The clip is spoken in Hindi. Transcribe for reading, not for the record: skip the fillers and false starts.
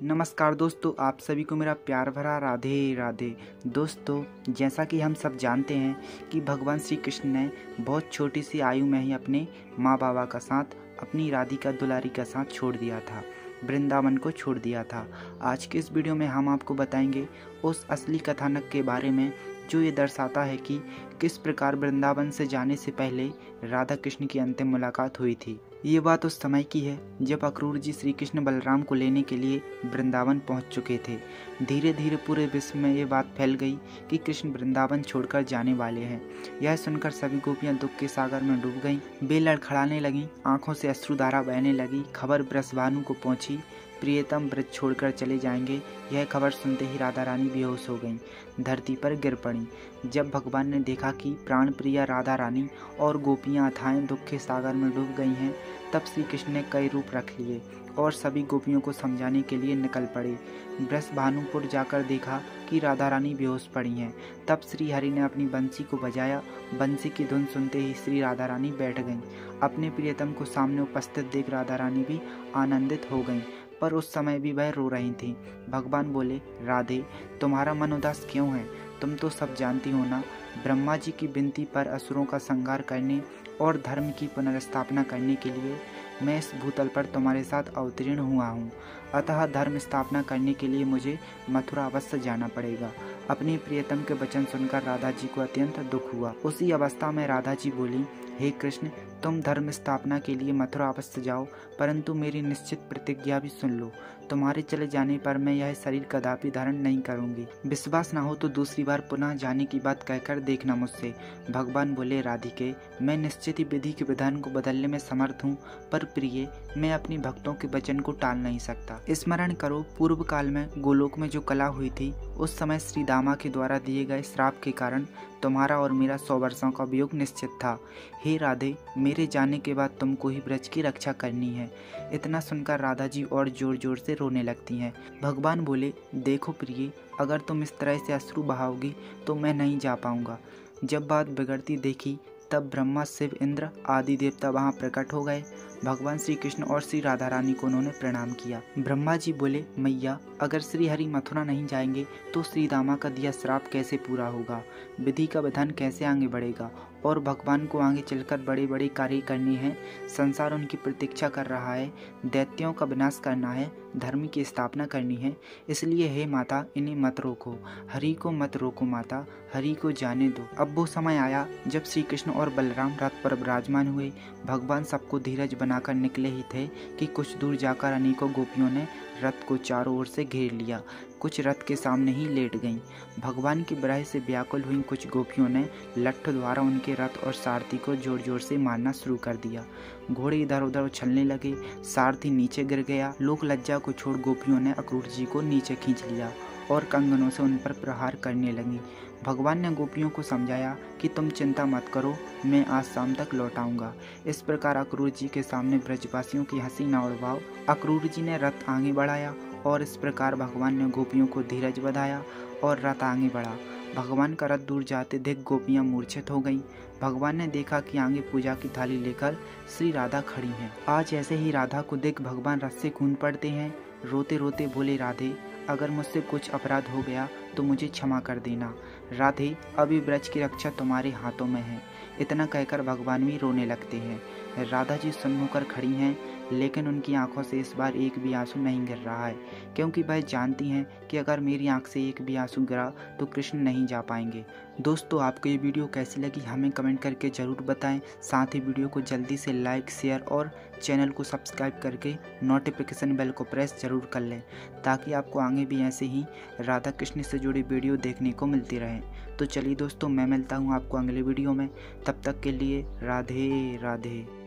नमस्कार दोस्तों, आप सभी को मेरा प्यार भरा राधे राधे। दोस्तों, जैसा कि हम सब जानते हैं कि भगवान श्री कृष्ण ने बहुत छोटी सी आयु में ही अपने माँ बाबा का साथ, अपनी राधिका दुलारी का साथ छोड़ दिया था, वृंदावन को छोड़ दिया था। आज के इस वीडियो में हम आपको बताएंगे उस असली कथानक के बारे में जो ये दर्शाता है कि किस प्रकार वृंदावन से जाने से पहले राधा कृष्ण की अंतिम मुलाकात हुई थी। ये बात उस समय की है जब अक्रूर जी श्री कृष्ण बलराम को लेने के लिए वृंदावन पहुंच चुके थे। धीरे धीरे पूरे विश्व में ये बात फैल गई कि कृष्ण वृंदावन छोड़कर जाने वाले हैं। यह सुनकर सभी गोपियां दुख के सागर में डूब गईं, वे लड़खड़ाने लगीं, आंखों से अश्रुधारा बहने लगी। खबर वृषभानु को पहुंची, प्रियतम ब्रज छोड़कर चले जाएंगे। यह खबर सुनते ही राधा रानी बेहोश हो गईं, धरती पर गिर पड़ी। जब भगवान ने देखा कि प्राण प्रिया राधा रानी और गोपियां अथाह दुख के सागर में डूब गई हैं, तब श्री कृष्ण ने कई रूप रख लिए और सभी गोपियों को समझाने के लिए निकल पड़े। वृषभानुपुर जाकर देखा कि राधा रानी बेहोश पड़ी हैं। तब श्री हरि ने अपनी बंसी को बजाया। बंसी की धुन सुनते ही श्री राधा रानी बैठ गईं। अपने प्रियतम को सामने उपस्थित देख राधा रानी भी आनंदित हो गईं, पर उस समय भी वह रो रही थीं। भगवान बोले, राधे, तुम्हारा मन उदास क्यों है? तुम तो सब जानती हो ना, ब्रह्मा जी की विनती पर असुरों का संहार करने और धर्म की पुनर्स्थापना करने के लिए मैं इस भूतल पर तुम्हारे साथ अवतीर्ण हुआ हूँ। अतः धर्म स्थापना करने के लिए मुझे मथुरा अवश्य जाना पड़ेगा। अपने प्रियतम के वचन सुनकर राधा जी को अत्यंत दुख हुआ। उसी अवस्था में राधा जी बोली, हे कृष्ण, तुम धर्म स्थापना के लिए मथुरा अवश्य जाओ, परंतु मेरी निश्चित प्रतिज्ञा भी सुन लो। तुम्हारे चले जाने पर मैं यह शरीर कदापि धारण नहीं करूंगी। विश्वास न हो तो दूसरी बार पुनः जाने की बात कहकर देखना मुझसे। भगवान बोले, राधिके, मैं निश्चित ही विधि के विधान को बदलने में समर्थ हूँ, पर प्रिय, मैं अपनी भक्तों के वचन को टाल नहीं सकता। स्मरण करो, पूर्व काल में गोलोक में जो कला हुई थी, उस समय श्री दामा के द्वारा दिए गए श्राप के कारण तुम्हारा और मेरा 100 वर्षों का वियोग निश्चित था। हे राधे, मेरे जाने के बाद तुमको ही ब्रज की रक्षा करनी है। इतना सुनकर राधा जी और जोर जोर से रोने लगती हैं। भगवान बोले, देखो प्रिय, अगर तुम इस तरह से अश्रु बहाओगी तो मैं नहीं जा पाऊंगा। जब बात बिगड़ती देखी तब ब्रह्मा, शिव, इंद्र आदि देवता वहां प्रकट हो गए। भगवान श्री कृष्ण और श्री राधा रानी को उन्होंने प्रणाम किया। ब्रह्मा जी बोले, मैया, अगर श्री हरि मथुरा नहीं जाएंगे तो श्री दामा का दिया श्राप कैसे पूरा होगा? विधि का विधान कैसे आगे बढ़ेगा? और भगवान को आगे चलकर बड़े बड़े कार्य करने हैं। संसार उनकी प्रतीक्षा कर रहा है। दैत्यों का विनाश करना है, धर्म की स्थापना करनी है। इसलिए हे माता, इन्हें मत रोको, हरि को मत रोको माता, हरि को जाने दो। अब वो समय आया जब श्री कृष्ण और बलराम रथ पर विराजमान हुए। भगवान सबको धीरज बनाकर निकले ही थे कि कुछ दूर जाकर अनेकों गोपियों ने रथ को चारों ओर से घेर लिया। कुछ रथ के सामने ही लेट गईं। भगवान की विरह से व्याकुल हुई कुछ गोपियों ने लट्ठ द्वारा उनके रथ और सारथी को जोर जोर से मारना शुरू कर दिया। घोड़े इधर उधर उछलने लगे, सारथी नीचे गिर गया। लोक लज्जा को छोड़ गोपियों ने अक्रूर जी को नीचे खींच लिया और कंगनों से उन पर प्रहार करने लगी। भगवान ने गोपियों को समझाया कि तुम चिंता मत करो, मैं आज शाम तक लौट आऊंगा। इस प्रकार अक्रूर जी के सामने ब्रजवासियों की हंसी न उड़वाओ। अक्रूर जी ने रथ आगे बढ़ाया और इस प्रकार भगवान ने गोपियों को धीरज बधाया और रथ आगे बढ़ा। भगवान का रथ दूर जाते देख गोपियां मूर्छित हो गईं। भगवान ने देखा कि आगे पूजा की थाली लेकर श्री राधा खड़ी हैं। आज ऐसे ही राधा को देख भगवान रथ से कूद पड़ते हैं। रोते रोते बोले, राधे, अगर मुझसे कुछ अपराध हो गया तो मुझे क्षमा कर देना। राधे, अभी ब्रज की रक्षा तुम्हारे हाथों में है। इतना कहकर भगवान भी रोने लगते हैं। राधा जी सुन्न होकर खड़ी हैं, लेकिन उनकी आंखों से इस बार एक भी आंसू नहीं गिर रहा है, क्योंकि वह जानती हैं कि अगर मेरी आंख से एक भी आंसू गिरा तो कृष्ण नहीं जा पाएंगे। दोस्तों, आपको ये वीडियो कैसी लगी हमें कमेंट करके ज़रूर बताएं। साथ ही वीडियो को जल्दी से लाइक, शेयर और चैनल को सब्सक्राइब करके नोटिफिकेशन बेल को प्रेस जरूर कर लें, ताकि आपको आगे भी ऐसे ही राधा कृष्ण से जुड़ी वीडियो देखने को मिलती रहे। तो चलिए दोस्तों, मैं मिलता हूँ आपको अगले वीडियो में। तब तक के लिए राधे राधे।